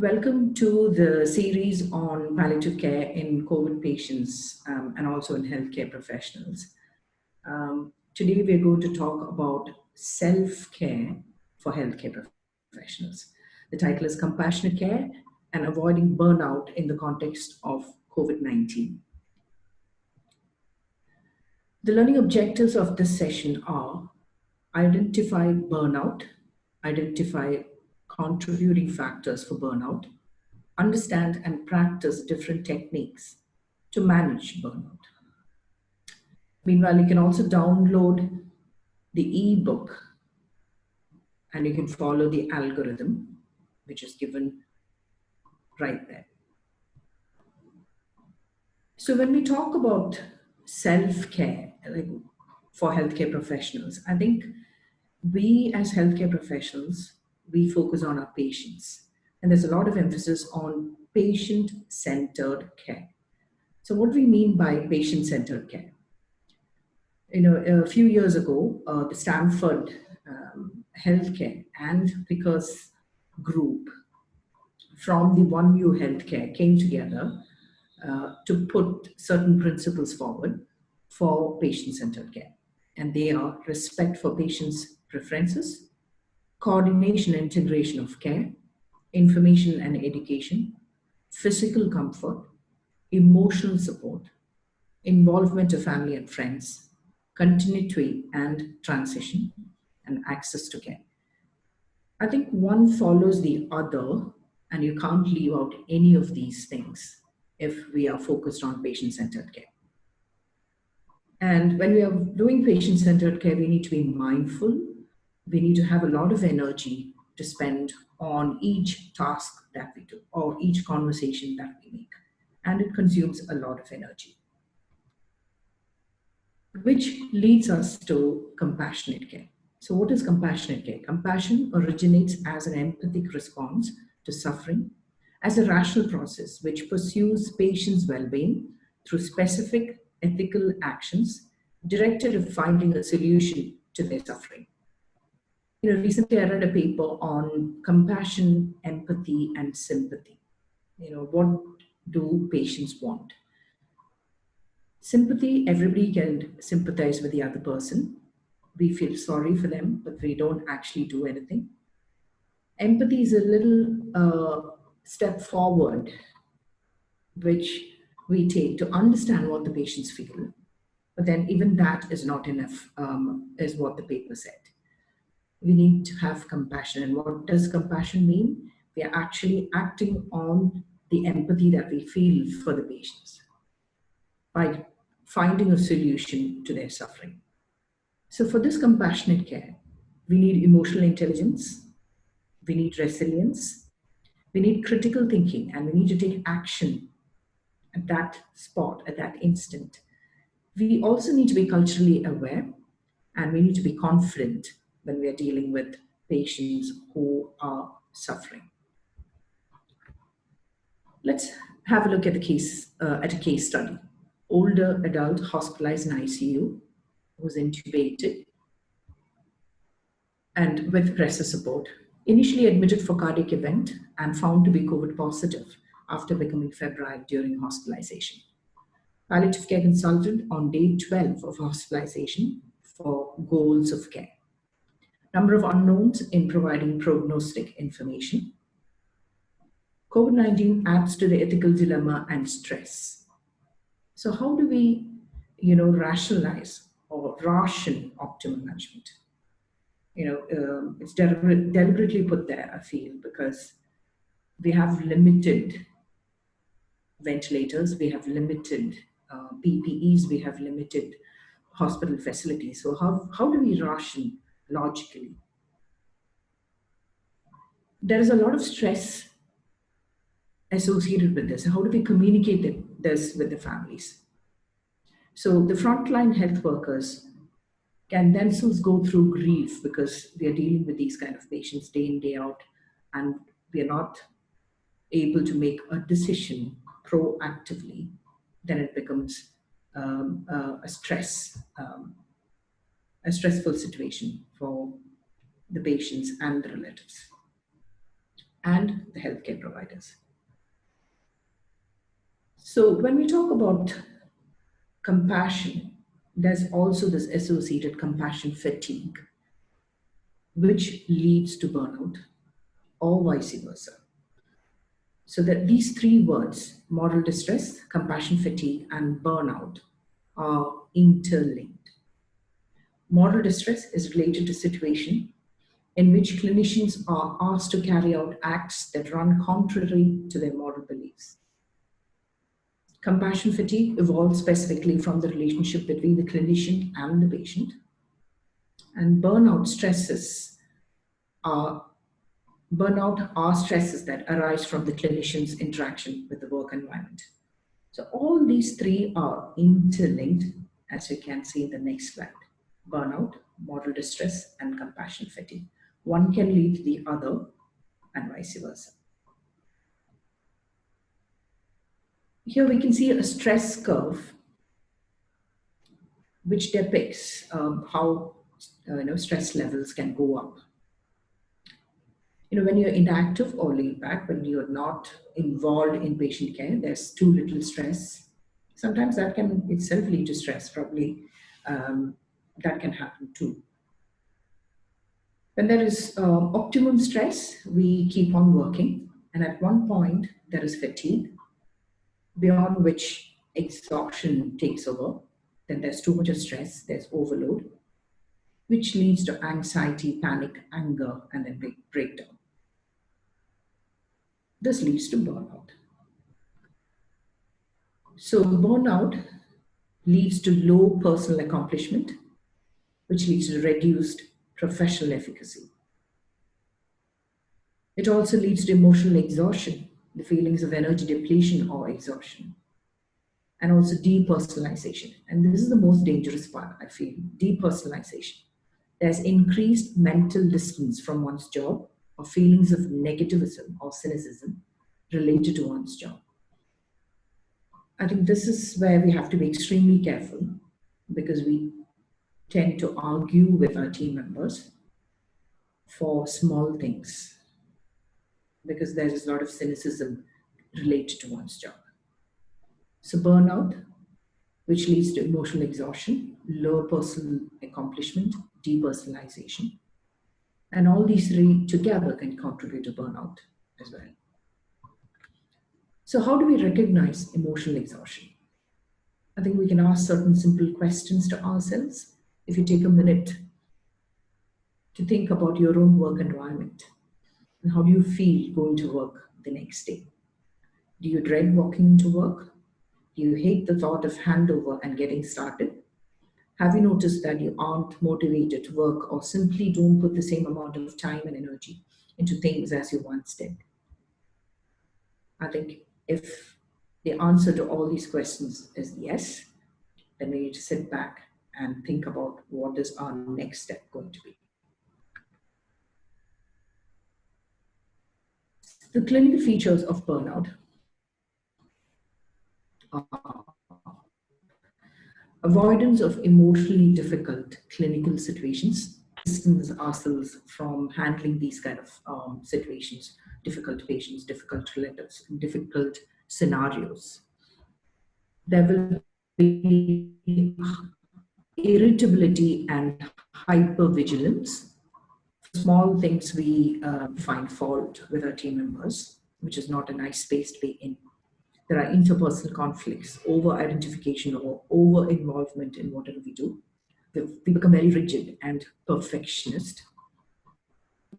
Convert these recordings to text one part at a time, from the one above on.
Welcome to the series on palliative care in COVID patients and also in healthcare professionals. Today we're going to talk about self-care for healthcare professionals. The title is Compassionate Care and Avoiding Burnout in the Context of COVID-19. The learning objectives of this session are identify burnout, identify contributing factors for burnout, understand and practice different techniques to manage burnout. Meanwhile, you can also download the ebook and you can follow the algorithm, which is given right there. So when we talk about self-care, for healthcare professionals, I think we as healthcare professionals, we focus on our patients. And there's a lot of emphasis on patient-centered care. So what do we mean by patient-centered care? A few years ago, the Stanford Healthcare and Pickers group from the One View Healthcare came together to put certain principles forward for patient-centered care. And they are respect for patients' preferences, coordination and integration of care, information and education, physical comfort, emotional support, involvement of family and friends, continuity and transition, and access to care. I think one follows the other, and you can't leave out any of these things if we are focused on patient-centered care. And when we are doing patient-centered care, we need to be mindful. We need to have a lot of energy to spend on each task that we do or each conversation that we make. And it consumes a lot of energy. Which leads us to compassionate care. So what is compassionate care? Compassion originates as an empathic response to suffering, as a rational process which pursues patients' well-being through specific ethical actions directed at finding a solution to their suffering. Recently I read a paper on compassion, empathy, and sympathy. What do patients want? Sympathy, everybody can sympathize with the other person. We feel sorry for them, but we don't actually do anything. Empathy is a little step forward, which we take to understand what the patients feel. But then even that is not enough, is what the paper said. We need to have compassion. And what does compassion mean? We are actually acting on the empathy that we feel for the patients by finding a solution to their suffering. So for this compassionate care, we need emotional intelligence, we need resilience, we need critical thinking, and we need to take action at that spot, at that instant. We also need to be culturally aware, and we need to be confident when we are dealing with patients who are suffering. Let's have a look at a case study. Older adult hospitalized in ICU, was intubated and with pressor support, initially admitted for cardiac event and found to be COVID positive after becoming febrile during hospitalization. Palliative care consulted on day 12 of hospitalization for goals of care. Number of unknowns in providing prognostic information. COVID-19 adds to the ethical dilemma and stress. So how do we, rationalize or ration optimal management? It's deliberately put there, I feel, because we have limited ventilators, we have limited PPEs, we have limited hospital facilities. So how do we ration logically? There is a lot of stress associated with this. How do we communicate this with the families? So the frontline health workers can themselves go through grief because we are dealing with these kind of patients day in, day out, and we are not able to make a decision proactively. Then it becomes a stressful situation for the patients and the relatives. and the healthcare providers. So when we talk about compassion, there's also this associated compassion fatigue, which leads to burnout or vice versa. So that these three words, moral distress, compassion fatigue, and burnout, are interlinked. Moral distress is related to situation in which clinicians are asked to carry out acts that run contrary to their moral beliefs. Compassion fatigue evolves specifically from the relationship between the clinician and the patient. And burnout are stresses that arise from the clinician's interaction with the work environment. So all these three are interlinked, as you can see in the next slide. Burnout, moral distress, and compassion fatigue. One can lead to the other and vice versa. Here we can see a stress curve which depicts how stress levels can go up. When you're inactive or laid back, when you're not involved in patient care, there's too little stress. Sometimes that can itself lead to stress, probably that can happen too. When there is optimum stress, we keep on working, and at one point there is fatigue, beyond which exhaustion takes over. Then there's too much of stress, there's overload, which leads to anxiety, panic, anger, and then breakdown. This leads to burnout. So burnout leads to low personal accomplishment, which leads to reduced professional efficacy. It also leads to emotional exhaustion, the feelings of energy depletion or exhaustion, and also depersonalization. And this is the most dangerous part, I feel, depersonalization. There's increased mental distance from one's job or feelings of negativism or cynicism related to one's job. I think this is where we have to be extremely careful, because we tend to argue with our team members for small things, because there is a lot of cynicism related to one's job. So burnout, which leads to emotional exhaustion, low personal accomplishment, depersonalization, and all these three together can contribute to burnout as well. So how do we recognize emotional exhaustion? I think we can ask certain simple questions to ourselves. If you take a minute to think about your own work environment, and how do you feel going to work the next day? Do you dread walking into work? Do you hate the thought of handover and getting started? Have you noticed that you aren't motivated to work, or simply don't put the same amount of time and energy into things as you once did? I think if the answer to all these questions is yes, then we need to sit back and think about what is our next step going to be. The clinical features of burnout are avoidance of emotionally difficult clinical situations, distance ourselves from handling these kind of situations, difficult patients, difficult relatives, difficult scenarios. There will be irritability and hypervigilance. Small things we find fault with our team members, which is not a nice space to be in. There are interpersonal conflicts, over-identification or over-involvement in whatever we do. We become very rigid and perfectionist,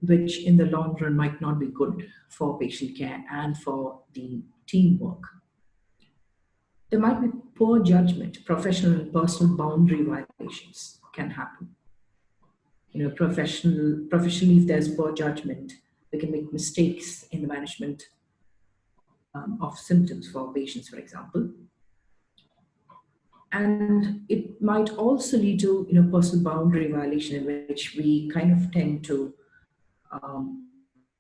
which in the long run might not be good for patient care and for the teamwork. There might be poor judgment, professional and personal boundary violations can happen. Professionally, if there's poor judgment, we can make mistakes in the management of symptoms for patients, for example. And it might also lead to personal boundary violation, in which we kind of tend to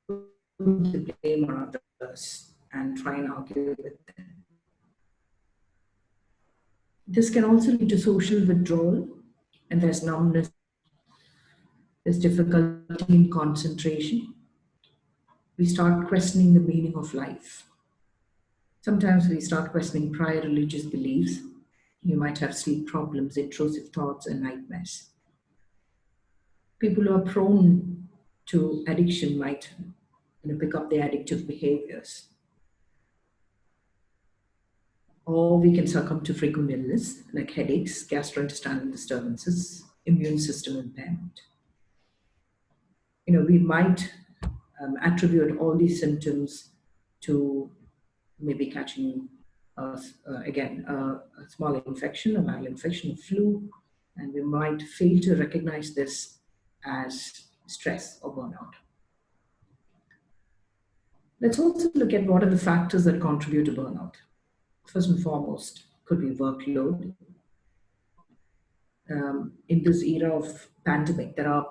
put the blame on others and try and argue with them. This can also lead to social withdrawal, and there's numbness, there's difficulty in concentration, We start questioning the meaning of life. Sometimes we start questioning prior religious beliefs. You might have sleep problems, intrusive thoughts, and nightmares. People who are prone to addiction might pick up their addictive behaviors. Or we can succumb to frequent illness like headaches, gastrointestinal disturbances, immune system impairment. We might attribute all these symptoms to maybe catching, again, a small infection, a viral infection, a flu, and we might fail to recognize this as stress or burnout. Let's also look at what are the factors that contribute to burnout. First and foremost, could be workload. In this era of pandemic, there are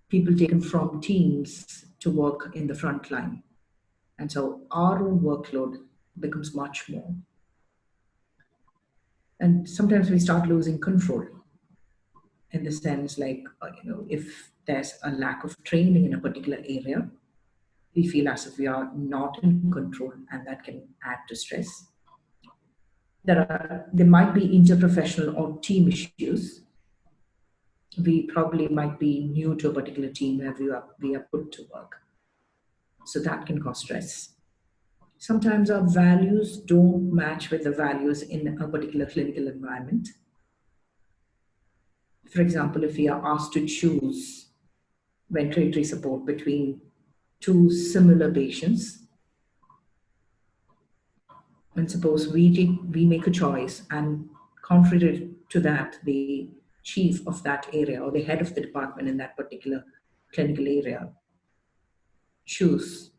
people taken from teams to work in the front line. And so our own workload becomes much more. And sometimes we start losing control in the sense like, if there's a lack of training in a particular area, we feel as if we are not in control, and that can add to stress. There might be interprofessional or team issues. We probably might be new to a particular team where we are put to work. So that can cause stress. Sometimes our values don't match with the values in a particular clinical environment. For example, if we are asked to choose ventilatory support between two similar patients, and suppose we make a choice, and contrary to that, the chief of that area or the head of the department in that particular clinical area choose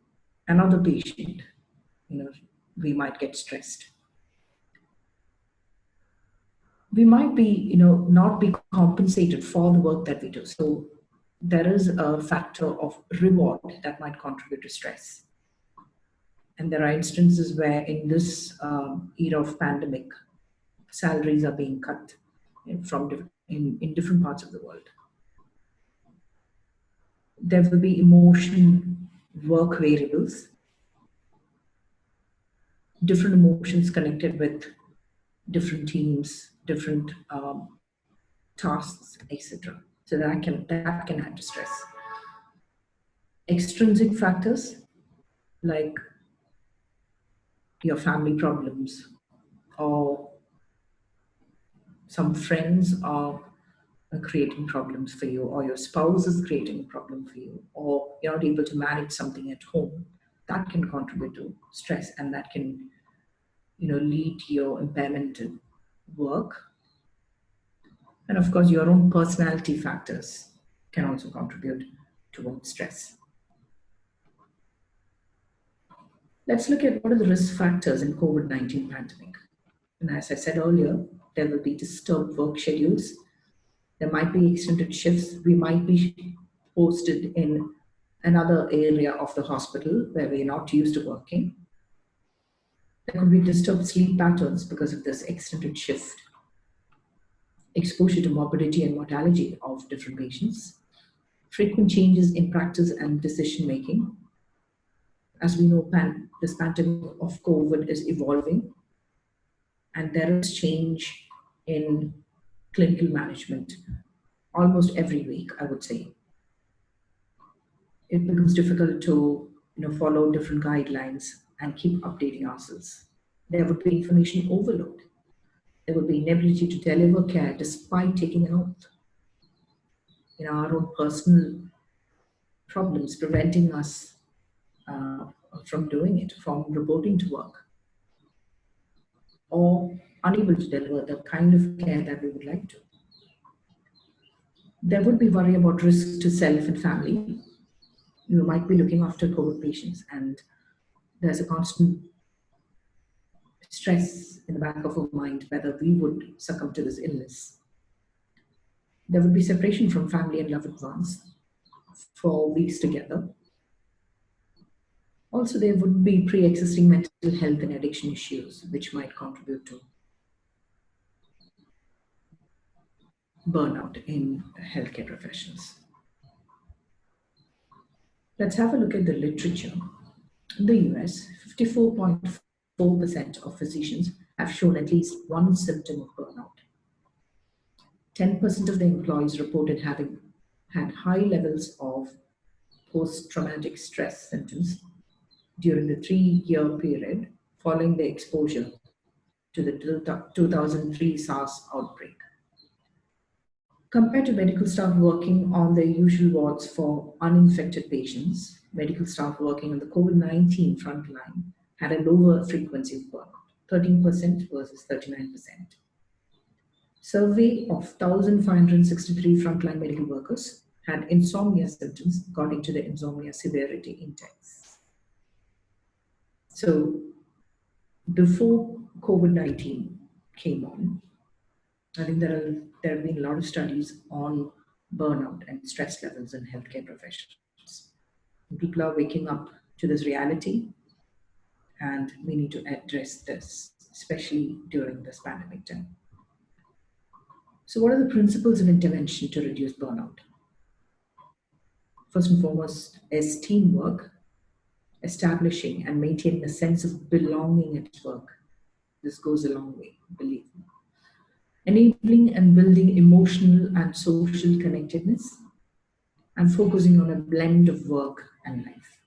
another patient, we might get stressed. We might be, not be compensated for the work that we do. So there is a factor of reward that might contribute to stress. And there are instances where in this era of pandemic, salaries are being cut in different parts of the world. There will be emotion work variables, different emotions connected with different teams, different tasks, etc. So that can add to stress. Extrinsic factors like your family problems, or some friends are creating problems for you, or your spouse is creating a problem for you, or you're not able to manage something at home, that can contribute to stress, and that can lead to your impairment in work. And of course, your own personality factors can also contribute towards stress. Let's look at what are the risk factors in COVID-19 pandemic. And as I said earlier, there will be disturbed work schedules. There might be extended shifts. We might be posted in another area of the hospital where we're not used to working. There could be disturbed sleep patterns because of this extended shift. Exposure to morbidity and mortality of different patients. Frequent changes in practice and decision making. As we know, this pandemic of COVID is evolving, and there is change in clinical management almost every week, I would say. It becomes difficult to follow different guidelines and keep updating ourselves. There would be information overload. There would be inability to deliver care despite taking an oath. Our own personal problems preventing us from doing it, from reporting to work, or unable to deliver the kind of care that we would like to. There would be worry about risk to self and family. You might be looking after COVID patients, and there's a constant stress in the back of our mind whether we would succumb to this illness. There would be separation from family and loved ones for weeks together. Also, there would be pre-existing mental health and addiction issues, which might contribute to burnout in healthcare professionals. Let's have a look at the literature. In the US, 54.4% of physicians have shown at least one symptom of burnout. 10% of the employees reported having had high levels of post-traumatic stress symptoms during the 3-year period following the exposure to the 2003 SARS outbreak. Compared to medical staff working on their usual wards for uninfected patients, medical staff working on the COVID-19 frontline had a lower frequency of burnout, 13% versus 39%. Survey of 1,563 frontline medical workers had insomnia symptoms according to the Insomnia Severity Index. So before COVID-19 came on, I think there have been a lot of studies on burnout and stress levels in healthcare professionals. People are waking up to this reality, and we need to address this, especially during this pandemic time. So what are the principles of intervention to reduce burnout? First and foremost is teamwork, establishing and maintaining a sense of belonging at work. This goes a long way, believe me. Enabling and building emotional and social connectedness, and focusing on a blend of work and life.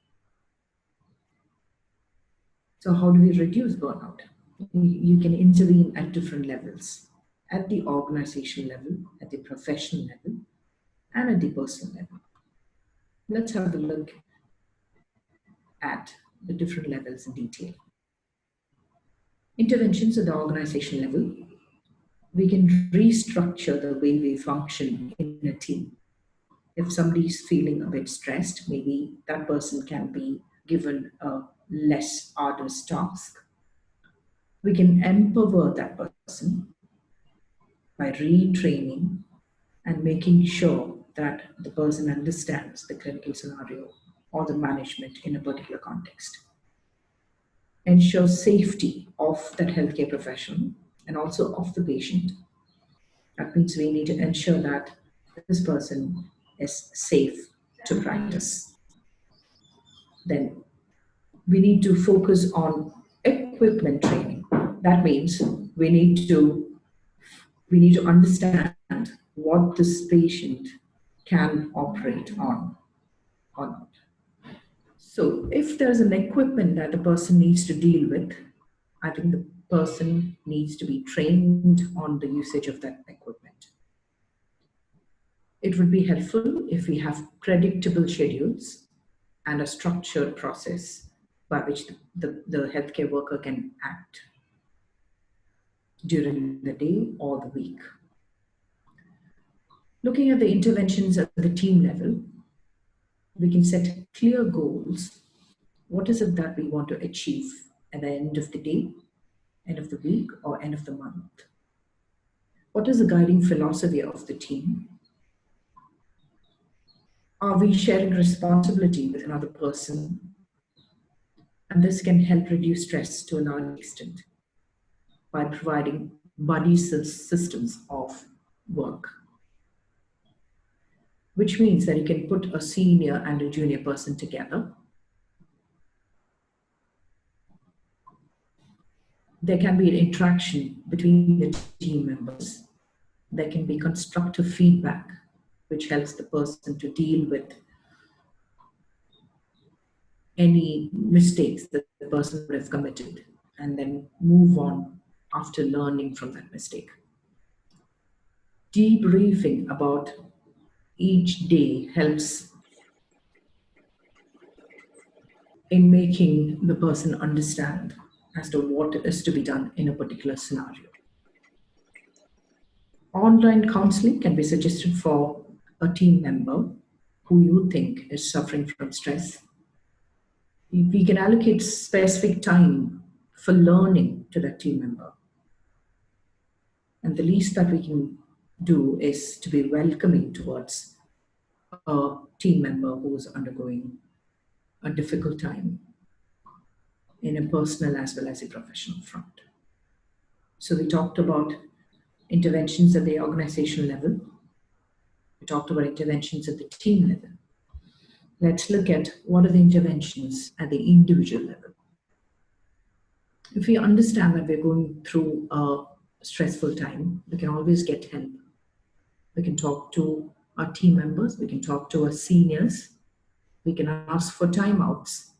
So how do we reduce burnout? You can intervene at different levels, at the organization level, at the professional level, and at the personal level. Let's have a look at the different levels in detail. Interventions at the organization level. We can restructure the way we function in a team. If somebody is feeling a bit stressed, maybe that person can be given a less arduous task. We can empower that person by retraining and making sure that the person understands the clinical scenario or the management in a particular context. Ensure safety of that healthcare professional and also of the patient. That means we need to ensure that this person is safe to practice. Then we need to focus on equipment training. That means we need to understand what this patient can operate on or not. So if there's an equipment that the person needs to deal with, I think the person needs to be trained on the usage of that equipment. It would be helpful if we have predictable schedules and a structured process by which the healthcare worker can act during the day or the week. Looking at the interventions at the team level, we can set clear goals. What is it that we want to achieve at the end of the day, end of the week, or end of the month? What is the guiding philosophy of the team? Are we sharing responsibility with another person? And this can help reduce stress to a large extent by providing buddy systems of work, which means that you can put a senior and a junior person together. There can be an interaction between the team members. There can be constructive feedback, which helps the person to deal with any mistakes that the person would have committed and then move on after learning from that mistake. Debriefing about each day helps in making the person understand as to what is to be done in a particular scenario. Online counseling can be suggested for a team member who you think is suffering from stress. We can allocate specific time for learning to that team member. And the least that we can do is to be welcoming towards a team member who is undergoing a difficult time in a personal as well as a professional front. So we talked about interventions at the organizational level. We talked about interventions at the team level. let's look at what are the interventions at the individual level. If we understand that we're going through a stressful time, we can always get help. We can talk to our team members, we can talk to our seniors, we can ask for timeouts.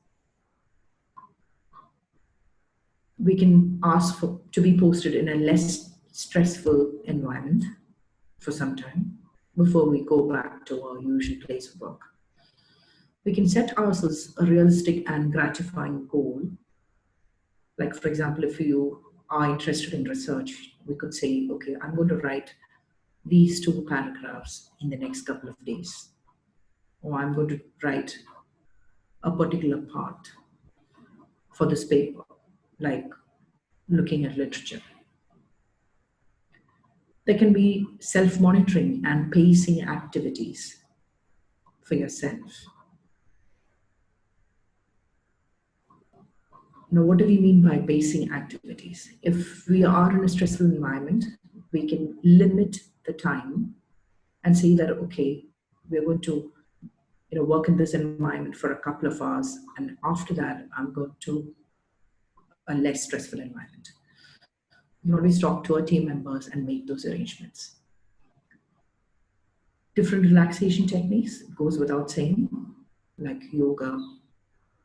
We can ask for to be posted in a less stressful environment for some time before we go back to our usual place of work. We can set ourselves a realistic and gratifying goal. Like, for example, if you are interested in research, we could say, okay, I'm going to write these 2 paragraphs in the next couple of days, or I'm going to write a particular part for this paper, like looking at literature. There can be self-monitoring and pacing activities for yourself. Now, what do we mean by pacing activities? If we are in a stressful environment, we can limit the time and say that, okay, we're going to work in this environment for a couple of hours, and after that, I'm going to a less stressful environment. You can always talk to our team members and make those arrangements. Different relaxation techniques, goes without saying, like yoga,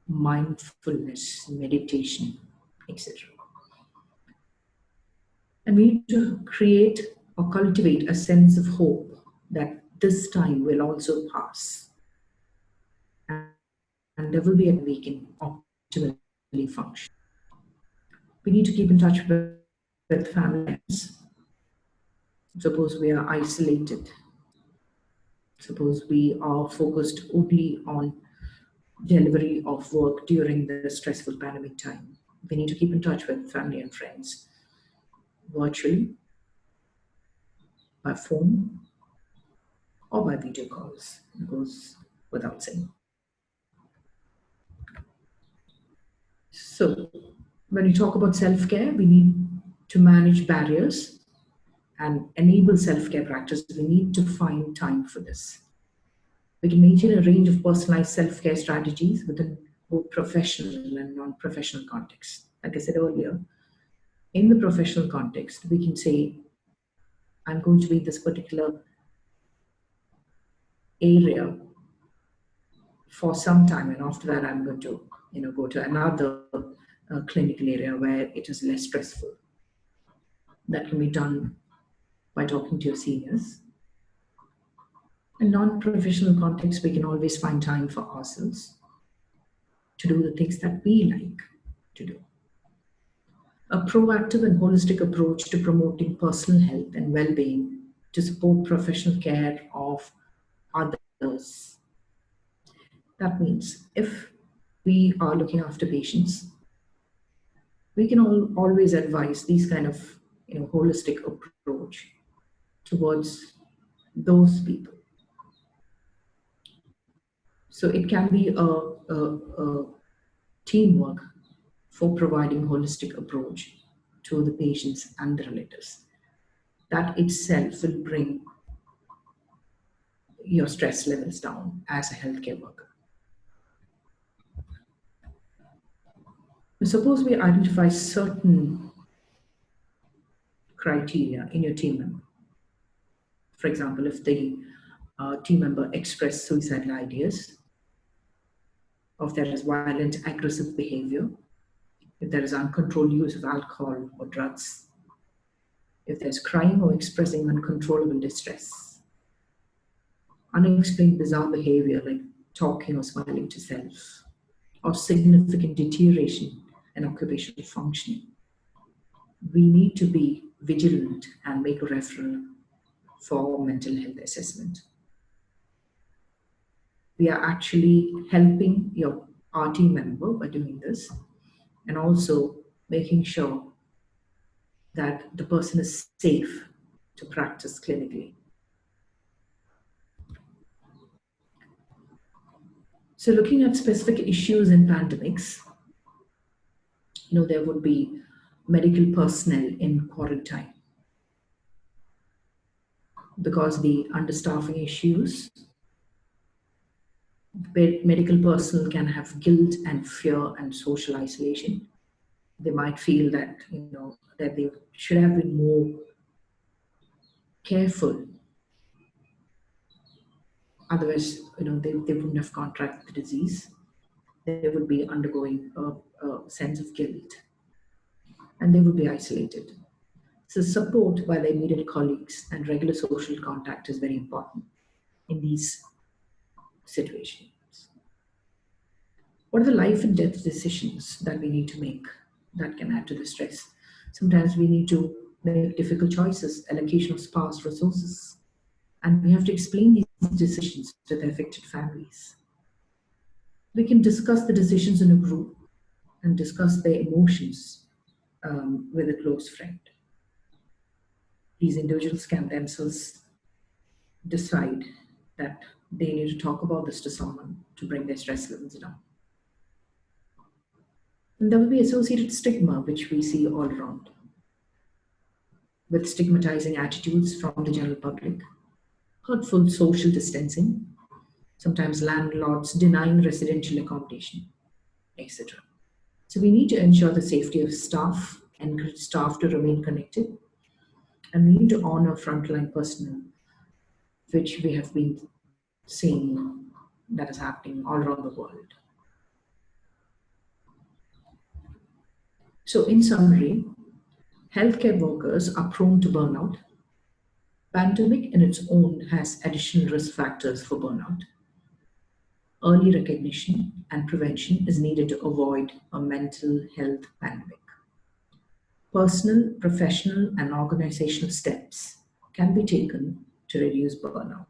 mindfulness, meditation, etc. And we need to create or cultivate a sense of hope that this time will also pass. And there will be a way we can optimally function. We need to keep in touch with families. Suppose we are isolated. Suppose we are focused only on delivery of work during the stressful pandemic time. We need to keep in touch with family and friends virtually, by phone, or by video calls. It goes without saying. So, when we talk about self-care, we need to manage barriers and enable self-care practice. We need to find time for this. We can maintain a range of personalized self-care strategies within both professional and non-professional contexts. Like I said earlier, in the professional context, we can say, I'm going to be in this particular area for some time, and after that, I'm going to go to another clinical area where it is less stressful. That can be done by talking to your seniors. In non-professional context, we can always find time for ourselves to do the things that we like to do. A proactive and holistic approach to promoting personal health and well-being to support professional care of others. That means if we are looking after patients, we can always advise these kind of holistic approach towards those people. So it can be a teamwork for providing holistic approach to the patients and the relatives. That itself will bring your stress levels down as a healthcare worker. Suppose we identify certain criteria in your team member. For example, if the team member express suicidal ideas, or if there is violent, aggressive behavior, if there is uncontrolled use of alcohol or drugs, if there's crying or expressing uncontrollable distress, unexplained bizarre behavior like talking or smiling to self, or significant deterioration in occupational functioning, we need to be vigilant and make a referral for mental health assessment. We are actually helping our team member by doing this, and also making sure that the person is safe to practice clinically. So looking at specific issues in pandemics, there would be medical personnel in quarantine because the understaffing issues, Medical personnel can have guilt and fear and social isolation. They might feel that, that they should have been more careful. Otherwise, they wouldn't have contracted the disease. They would be undergoing a sense of guilt, and they would be isolated. So support by their immediate colleagues and regular social contact is very important in these situations. What are the life and death decisions that we need to make that can add to the stress? Sometimes we need to make difficult choices, allocation of sparse resources, and we have to explain these decisions to the affected families. We can discuss the decisions in a group and discuss their emotions with a close friend. These individuals can themselves decide that they need to talk about this to someone to bring their stress levels down. And there will be associated stigma, which we see all around, with stigmatizing attitudes from the general public, hurtful social distancing, sometimes landlords denying residential accommodation, etc. So we need to ensure the safety of staff, encourage staff to remain connected, and we need to honor frontline personnel, which we have been seeing that is happening all around the world. So in summary, healthcare workers are prone to burnout. Pandemic in its own has additional risk factors for burnout. Early recognition and prevention is needed to avoid a mental health pandemic. Personal, professional, and organizational steps can be taken to reduce burnout.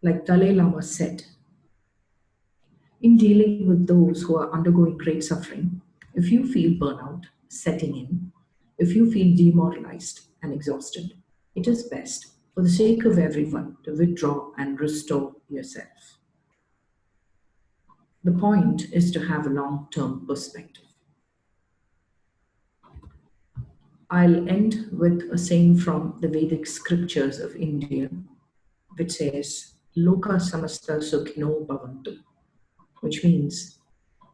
Like Dalai Lama said, in dealing with those who are undergoing great suffering, if you feel burnout setting in, if you feel demoralized and exhausted, it is best, for the sake of everyone, to withdraw and restore yourself. The point is to have a long term perspective. I'll end with a saying from the Vedic scriptures of India, which says, Loka samasta sukhino bhavantu, which means,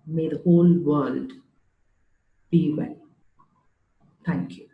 may the whole world be well. Thank you.